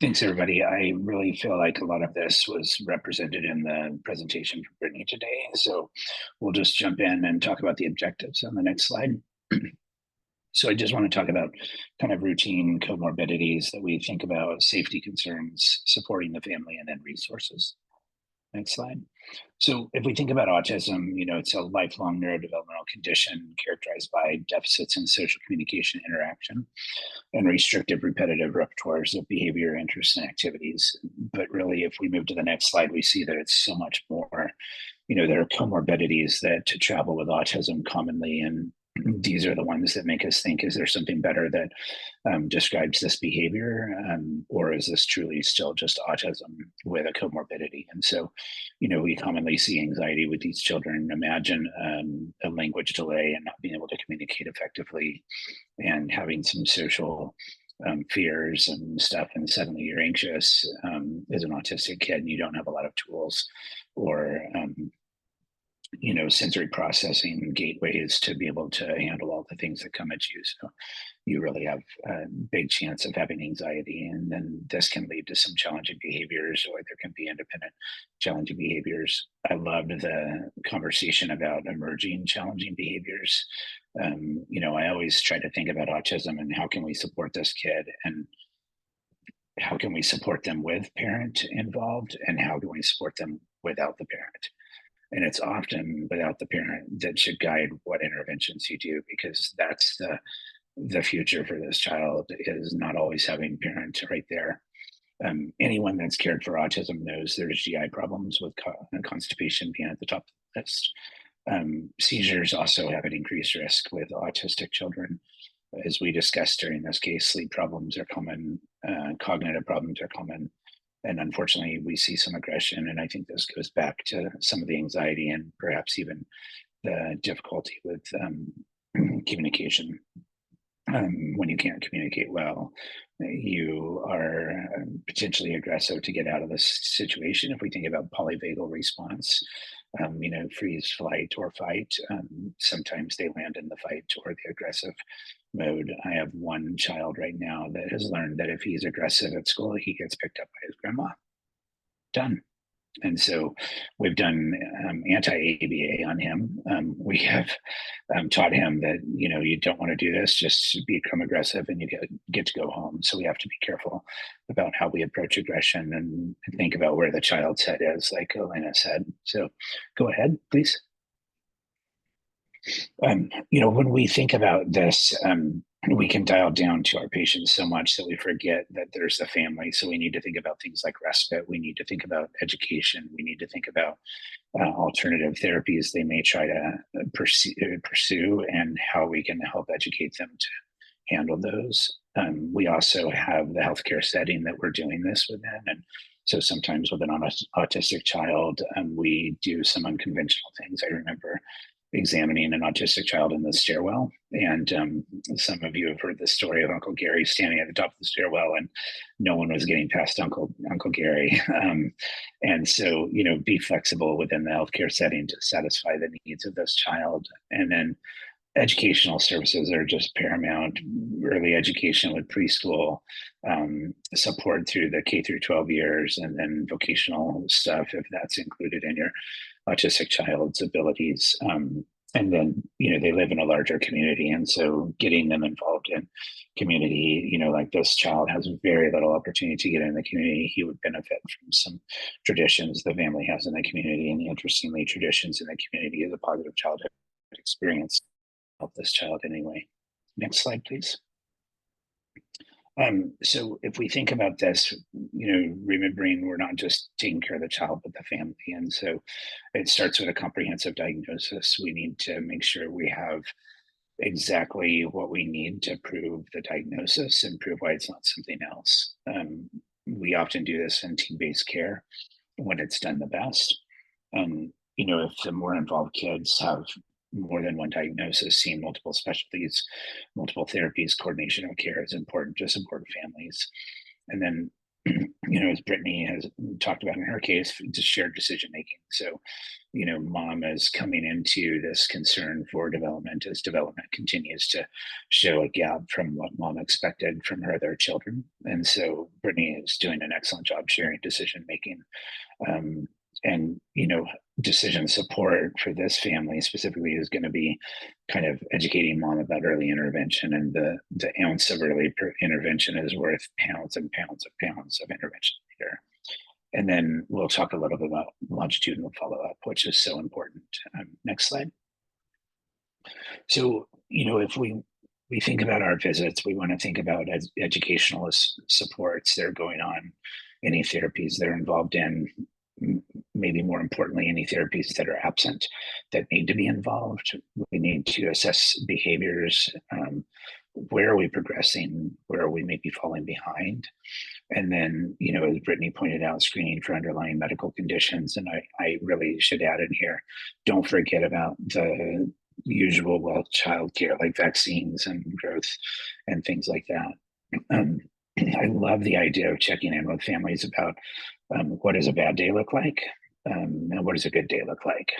Thanks, everybody. I really feel like a lot of this was represented in the presentation from Brittany today. So we'll just jump in and talk about the objectives on the next slide. So I just want to talk about kind of routine comorbidities that we think about, safety concerns, supporting the family, and then resources. Next slide. So if we think about autism, it's a lifelong neurodevelopmental condition characterized by deficits in social communication interaction and restrictive repetitive repertoires of behavior, interests, and activities. But really, if we move to the next slide, we see that it's so much more. There are comorbidities that to travel with autism commonly, and these are the ones that make us think, is there something better that describes this behavior, or is this truly still just autism with a comorbidity? And so, we commonly see anxiety with these children. Imagine a language delay and not being able to communicate effectively, and having some social fears and stuff, and suddenly you're anxious as an autistic kid, and you don't have a lot of tools or sensory processing gateways to be able to handle all the things that come at you. So you really have a big chance of having anxiety, and then this can lead to some challenging behaviors, or there can be independent challenging behaviors. I loved the conversation about emerging challenging behaviors. I always try to think about autism and how can we support this kid, and how can we support them with parent involved, and how can we support them without the parent. And it's often without the parent that should guide what interventions you do, because that's the future for this child, is not always having parent right there. Anyone that's cared for autism knows there's GI problems with constipation being at the top of the list. Seizures also have an increased risk with autistic children. As we discussed during this case, sleep problems are common, cognitive problems are common, and unfortunately, we see some aggression. And I think this goes back to some of the anxiety and perhaps even the difficulty with communication. When you can't communicate well, you are potentially aggressive to get out of this situation. If we think about polyvagal response, freeze, flight, or fight, sometimes they land in the fight or the aggressive mode. I have one child right now that has learned that if he's aggressive at school, he gets picked up by his grandma. Done. And so we've done anti-ABA on him. We have taught him that, you don't want to do this, just become aggressive and you get to go home. So we have to be careful about how we approach aggression and think about where the child's head is, like Elena said. So go ahead, please. When we think about this, we can dial down to our patients so much that we forget that there's the family. So we need to think about things like respite. We need to think about education. We need to think about alternative therapies they may try to pursue, and how we can help educate them to handle those. We also have the healthcare setting that we're doing this within. And so sometimes with an autistic child, we do some unconventional things. I remember examining an autistic child in the stairwell. And some of you have heard the story of Uncle Gary standing at the top of the stairwell, and no one was getting past Uncle Gary. And so, be flexible within the healthcare setting to satisfy the needs of this child. And then educational services are just paramount. Early education with preschool, support through the K through 12 years, and then vocational stuff if that's included in your autistic child's abilities. And then, they live in a larger community. And so getting them involved in community, like this child has very little opportunity to get in the community. He would benefit from some traditions the family has in the community. And interestingly, traditions in the community is a positive childhood experience. Help this child anyway. Next slide, please. So if we think about this, remembering we're not just taking care of the child, but the family. And so it starts with a comprehensive diagnosis. We need to make sure we have exactly what we need to prove the diagnosis and prove why it's not something else. We often do this in team-based care when it's done the best. If the more involved kids have more than one diagnosis, seeing multiple specialties, multiple therapies, coordination of care is important to support families. And then as Brittany has talked about in her case, just shared decision making. So, mom is coming into this concern for development as development continues to show a gap from what mom expected from her other children. And so Brittany is doing an excellent job sharing decision making. Um, and decision support for this family specifically is going to be kind of educating mom about early intervention, and the ounce of early intervention is worth pounds and pounds of pounds of intervention later. And then we'll talk a little bit about longitudinal follow-up, which is so important. Next slide. So if we think about our visits, we want to think about educational supports that are going on, any therapies they're involved in, maybe more importantly, any therapies that are absent that need to be involved. We need to assess behaviors. Where are we progressing? Where are we maybe falling behind? And then, as Brittany pointed out, screening for underlying medical conditions. And I really should add in here, don't forget about the usual child care like vaccines and growth and things like that. I love the idea of checking in with families about what does a bad day look like, and what does a good day look like.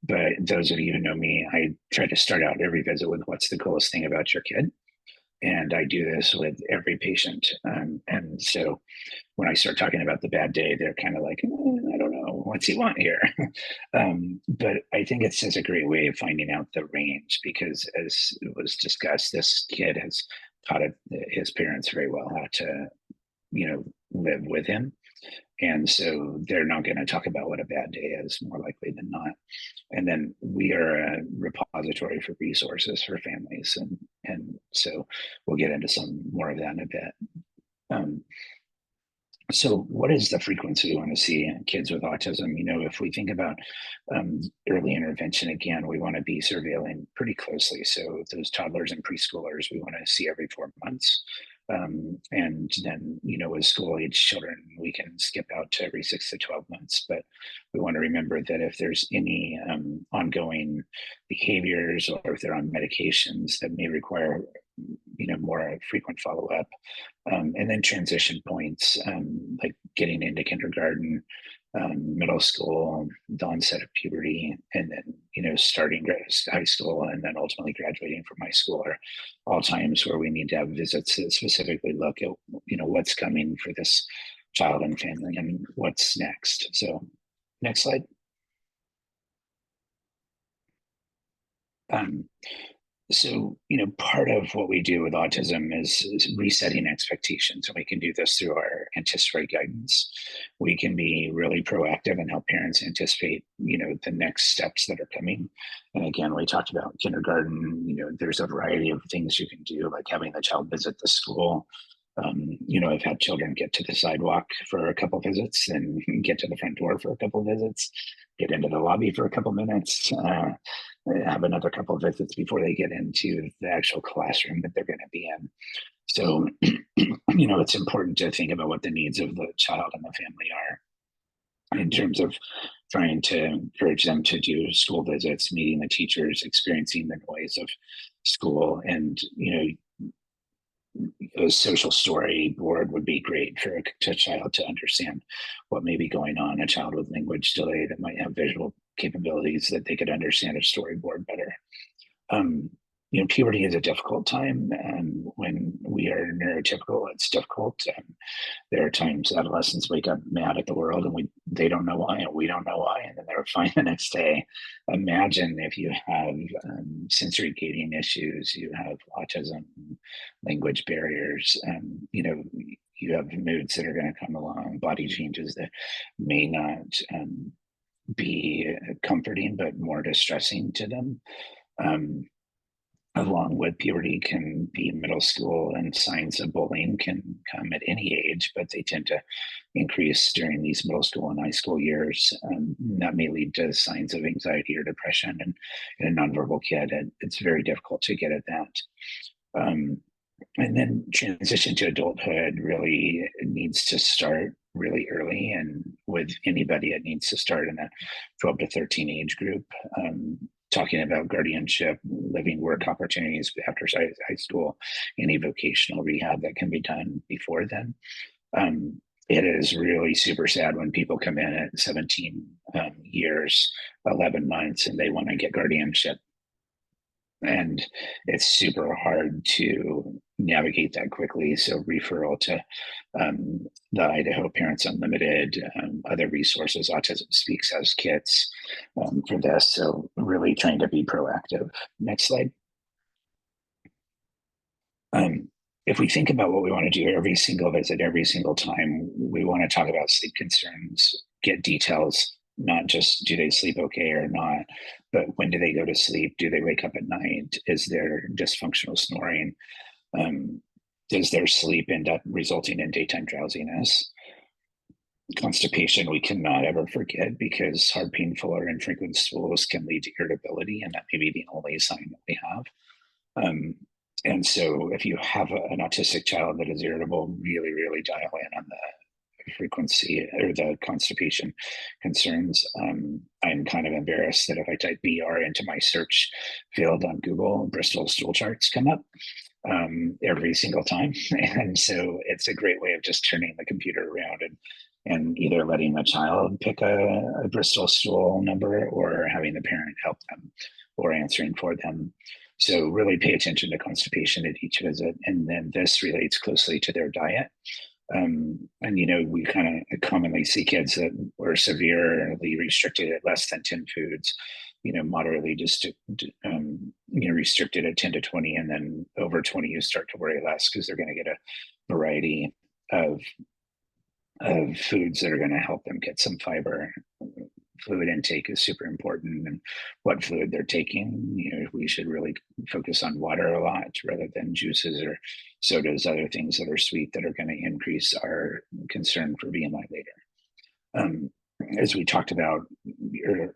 But those of you who know me, I try to start out every visit with what's the coolest thing about your kid. And I do this with every patient. And so when I start talking about the bad day, they're kind of like, I don't know, what's he want here? But I think it's just a great way of finding out the range, because as was discussed, this kid has taught his parents very well how to, live with him. And so they're not going to talk about what a bad day is, more likely than not. And then we are a repository for resources for families. And so we'll get into some more of that in a bit. So what is the frequency we want to see in kids with autism? If we think about early intervention, again, we want to be surveilling pretty closely. So those toddlers and preschoolers, we want to see every 4 months. And then, with school age children, we can skip out to every 6 to 12 months. But we want to remember that if there's any ongoing behaviors, or if they're on medications that may require, more frequent follow-up, and then transition points, like getting into kindergarten, middle school, the onset of puberty, and then, starting high school, and then ultimately graduating from high school, are all times where we need to have visits that specifically look at, what's coming for this child and family and what's next. So next slide. So, part of what we do with autism is resetting expectations. And we can do this through our anticipatory guidance. We can be really proactive and help parents anticipate, the next steps that are coming. And again, we talked about kindergarten, there's a variety of things you can do, like having the child visit the school. I've had children get to the sidewalk for a couple visits, and get to the front door for a couple visits, get into the lobby for a couple minutes, have another couple visits before they get into the actual classroom that they're going to be in. So, it's important to think about what the needs of the child and the family are in terms of trying to encourage them to do school visits, meeting the teachers, experiencing the noise of school. And, a social story board would be great for a child to understand what may be going on. A child with language delay that might have visual capabilities, that they could understand a storyboard better. Puberty is a difficult time, and when we are neurotypical, it's difficult. There are times adolescents wake up mad at the world, and they don't know why, and we don't know why, and then they're fine the next day. Imagine if you have sensory gating issues, you have autism, language barriers, you have moods that are going to come along, body changes that may not be comforting, but more distressing to them. Along with puberty can be middle school, and signs of bullying can come at any age, but they tend to increase during these middle school and high school years. That may lead to signs of anxiety or depression. And in a nonverbal kid, it's very difficult to get at that. And then transition to adulthood really needs to start really early, and with anybody, it needs to start in that 12 to 13 age group. Talking about guardianship, living work opportunities after high school, any vocational rehab that can be done before then. It is really super sad when people come in at 17 years, 11 months, and they want to get guardianship. And it's super hard to navigate that quickly. So referral to the Idaho Parents Unlimited, other resources, Autism Speaks has kits for this. So really trying to be proactive. Next slide. If we think about what we want to do every single visit, every single time, we want to talk about sleep concerns, get details, not just do they sleep okay or not, but when do they go to sleep? Do they wake up at night? Is there dysfunctional snoring? Does their sleep end up resulting in daytime drowsiness? Constipation, we cannot ever forget, because hard, painful, or infrequent stools can lead to irritability, and that may be the only sign that we have. And so if you have an autistic child that is irritable, really, really dial in on the frequency or the constipation concerns. I'm kind of embarrassed that if I type BR into my search field on Google, Bristol stool charts come up every single time. And so it's a great way of just turning the computer around and either letting the child pick a Bristol stool number, or having the parent help them, or answering for them. So really pay attention to constipation at each visit. And then this relates closely to their diet. And, we kind of commonly see kids that were severely restricted at less than 10 foods, moderately just, restricted at 10 to 20. And then over 20, you start to worry less, because they're going to get a variety of foods that are going to help them get some fiber. Fluid intake is super important, and what fluid they're taking. We should really focus on water a lot rather than juices or sodas, other things that are sweet that are going to increase our concern for BMI later. As we talked about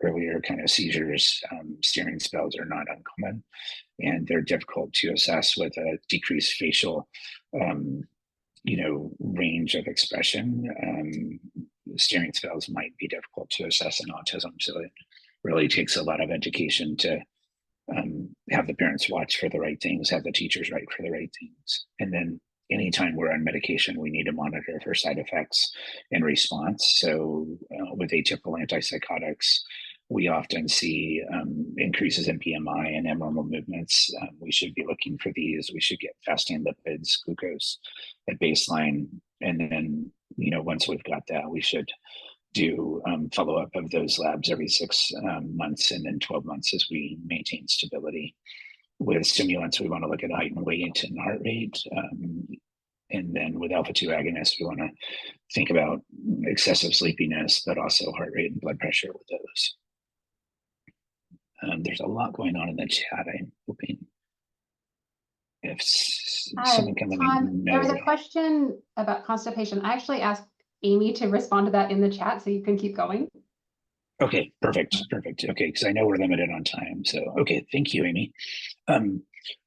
earlier, kind of seizures, steering spells are not uncommon, and they're difficult to assess with a decreased facial range of expression. Steering spells might be difficult to assess in autism. So it really takes a lot of education to have the parents watch for the right things, have the teachers write for the right things. And then anytime we're on medication, we need to monitor for side effects and response. So with atypical antipsychotics, we often see increases in BMI and abnormal movements. We should be looking for these. We should get fasting lipids, glucose at baseline. And then, once we've got that, we should do follow-up of those labs every 6 months, and then 12 months as we maintain stability. With stimulants, we want to look at height and weight and heart rate. And then with alpha-2 agonists, we want to think about excessive sleepiness, but also heart rate and blood pressure with those. There's a lot going on in the chat. I'm hoping if someone can let me know. There was a question about constipation. I actually asked Amy to respond to that in the chat, so you can keep going. Okay, perfect. Okay, because I know we're limited on time. So, okay, thank you, Amy.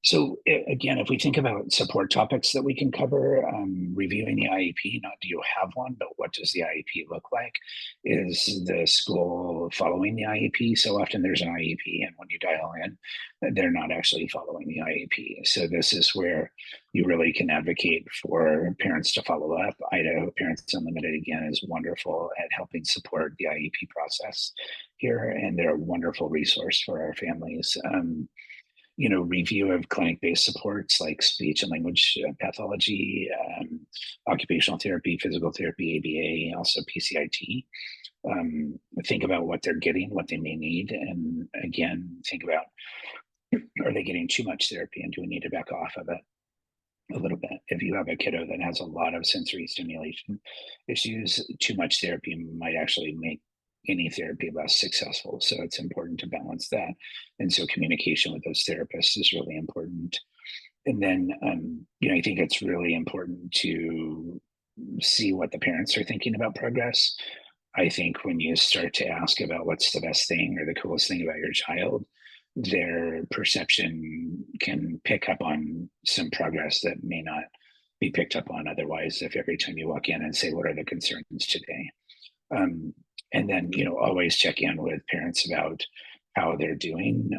So again, if we think about support topics that we can cover, reviewing the IEP, not do you have one, but what does the IEP look like? Is the school following the IEP? So often there's an IEP, and when you dial in, they're not actually following the IEP. So this is where you really can advocate for parents to follow up. Idaho Parents Unlimited, again, is wonderful at helping support the IEP process here, and they're a wonderful resource for our families. Review of clinic-based supports like speech and language pathology, occupational therapy, physical therapy, ABA, also PCIT. Think about what they're getting, what they may need, and again, think about, are they getting too much therapy, and do we need to back off of it a little bit? If you have a kiddo that has a lot of sensory stimulation issues, too much therapy might actually make any therapy less successful. So it's important to balance that. And so communication with those therapists is really important. And then, I think it's really important to see what the parents are thinking about progress. I think when you start to ask about what's the best thing or the coolest thing about your child, their perception can pick up on some progress that may not be picked up on otherwise, if every time you walk in and say, what are the concerns today? And then, always check in with parents about how they're doing,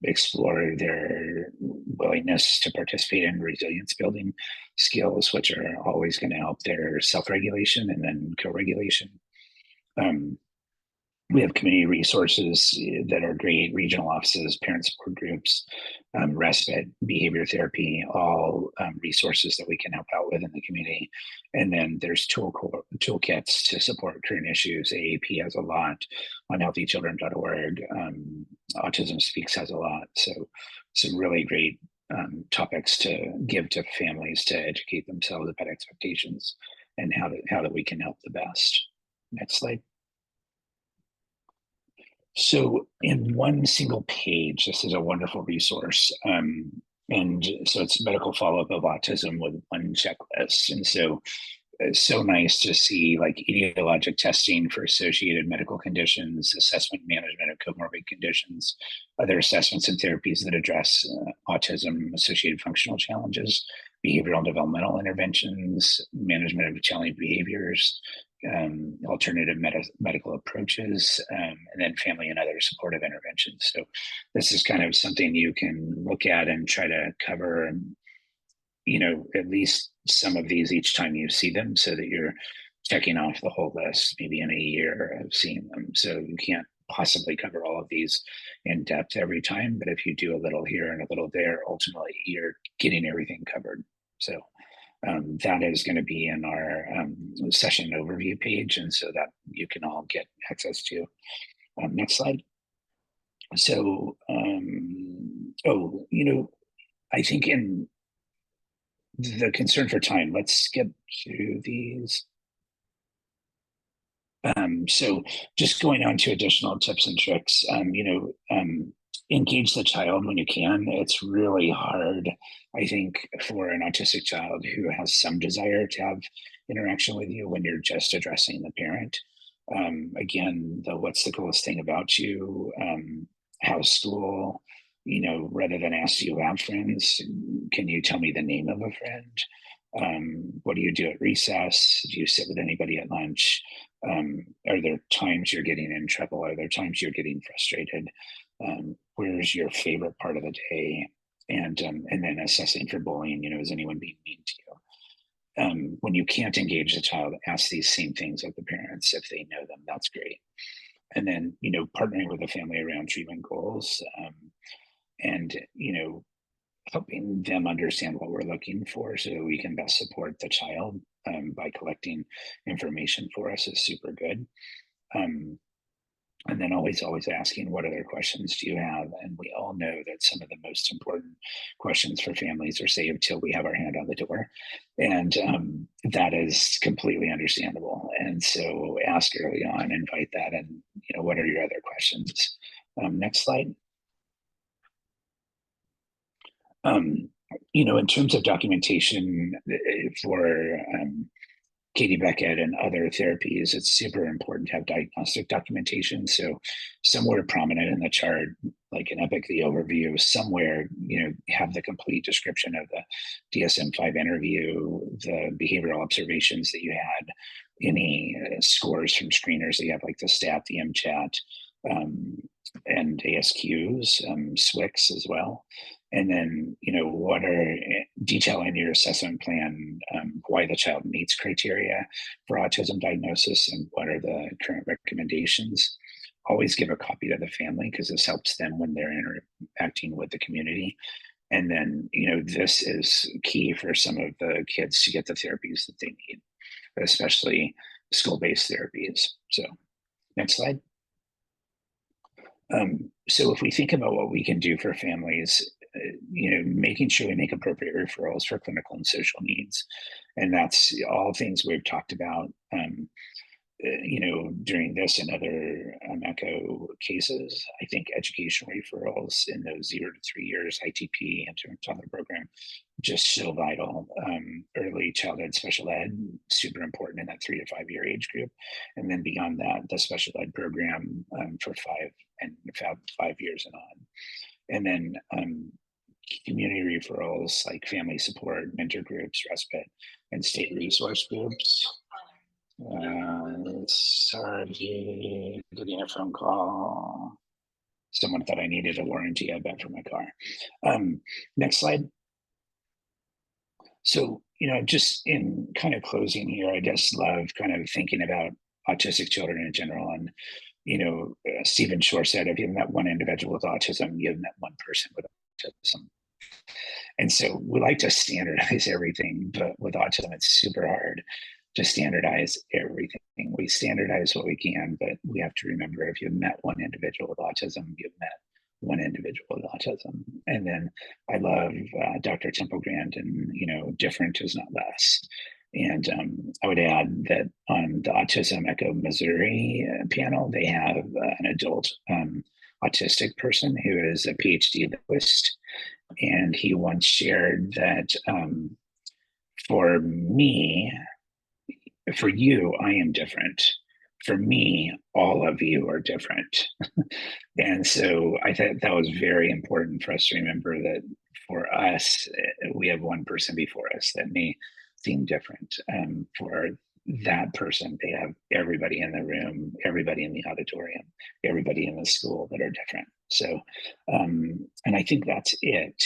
explore their willingness to participate in resilience building skills, which are always going to help their self-regulation and then co-regulation. We have community resources that are great, regional offices, parent support groups, respite, behavior therapy, all resources that we can help out with in the community. And then there's toolkits to support current issues. AAP has a lot, unhealthychildren.org. Autism Speaks has a lot. So some really great topics to give to families to educate themselves about expectations and how that we can help the best. Next slide. So in one single page, this is a wonderful resource. And so it's medical follow-up of autism with one checklist. And so it's so nice to see like etiologic testing for associated medical conditions, assessment management of comorbid conditions, other assessments and therapies that address autism associated functional challenges, behavioral and developmental interventions, management of challenging behaviors, alternative medical approaches, and then family and other supportive interventions. So this is kind of something you can look at and try to cover, at least some of these each time you see them, so that you're checking off the whole list, maybe in a year of seeing them. So you can't possibly cover all of these in depth every time, but if you do a little here and a little there, ultimately you're getting everything covered. So that is going to be in our session overview page, and so that you can all get access to. Next slide. So, I think in the concern for time, let's skip to these. So just going on to additional tips and tricks, engage the child when you can. It's really hard, I think, for an autistic child who has some desire to have interaction with you when you're just addressing the parent. Again, what's the coolest thing about you? How's school? Rather than ask, do you have friends? Can you tell me the name of a friend? What do you do at recess? Do you sit with anybody at lunch? Are there times you're getting in trouble? Are there times you're getting frustrated? Where's your favorite part of the day? And then assessing for bullying, is anyone being mean to you? When you can't engage the child, ask these same things of the parents. If they know them, that's great. And then, partnering with the family around treatment goals, and, helping them understand what we're looking for so that we can best support the child by collecting information for us is super good. And then always asking, what other questions do you have? And we all know that some of the most important questions for families are saved till we have our hand on the door. And that is completely understandable. And so ask early on, invite that, and, what are your other questions? Next slide. In terms of documentation for Katie Beckett and other therapies, it's super important to have diagnostic documentation. So somewhere prominent in the chart, like an Epic, the overview, somewhere, have the complete description of the DSM-5 interview, the behavioral observations that you had, any scores from screeners that you have, like the STAT, the MCHAT, and ASQs, SWICs as well. And then, what are detailing your assessment plan, why the child meets criteria for autism diagnosis, and what are the current recommendations. Always give a copy to the family, because this helps them when they're interacting with the community. And then, this is key for some of the kids to get the therapies that they need, especially school-based therapies. So next slide. So if we think about what we can do for families, making sure we make appropriate referrals for clinical and social needs. And that's all things we've talked about, during this and other ECHO cases. I think educational referrals in those 0 to 3 years, ITP, interim toddler program, just so vital. Early childhood special ed, super important in that 3 to 5 year age group. And then beyond that, the special ed program for 5 years and on. And then community referrals like family support, mentor groups, respite, and state resource groups. Sorry, getting a phone call. Someone thought I needed a warranty, I bet, for my car. Next slide. So, just in kind of closing here, I just love kind of thinking about autistic children in general. And, Stephen Shore said, if you've met one individual with autism, you've met one person with autism. And so we like to standardize everything, but with autism, it's super hard to standardize everything. We standardize what we can, but we have to remember if you've met one individual with autism, you've met one individual with autism. And then I love Dr. Temple Grant and, different is not less. And I would add that on the Autism Echo Missouri panel, they have an adult autistic person who is a PhD linguist. And he once shared that for me, for you, I am different. For me, all of you are different. And so I thought that was very important for us to remember that for us, we have one person before us that may seem different. For that person, they have everybody in the room, everybody in the auditorium, everybody in the school that are different. So, and I think that's it.